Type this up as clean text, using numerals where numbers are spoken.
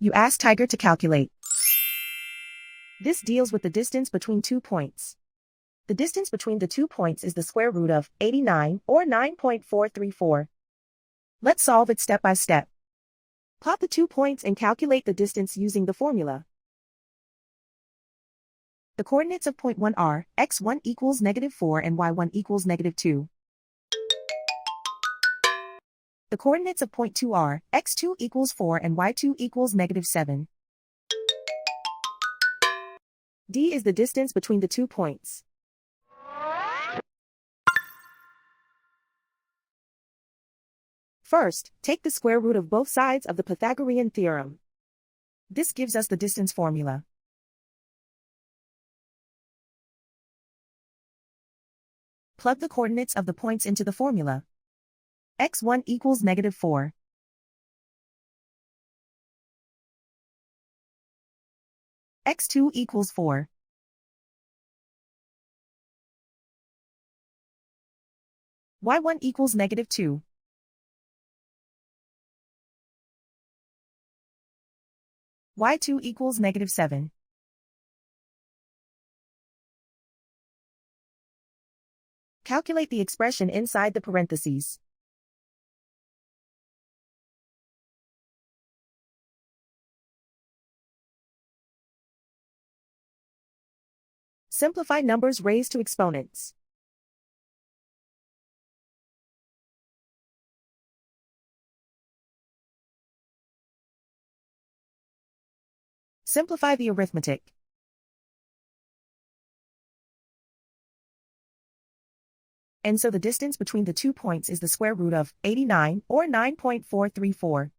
You ask Tiger to calculate. This deals with the distance between 2 points. The distance between the 2 points is the square root of 89, or 9.434. Let's solve it step by step. Plot the 2 points and calculate the distance using the formula. The coordinates of point 1 are x1 equals -4 and y1 equals -2. The coordinates of point 2 are x2 equals 4 and y2 equals -7. D is the distance between the 2 points. First, take the square root of both sides of the Pythagorean theorem. This gives us the distance formula. Plug the coordinates of the points into the formula. x1 equals -4. x2 equals 4. y1 equals -2. y2 equals -7. Calculate the expression inside the parentheses. Simplify numbers raised to exponents. Simplify the arithmetic. And so the distance between the 2 points is the square root of 89, or 9.434.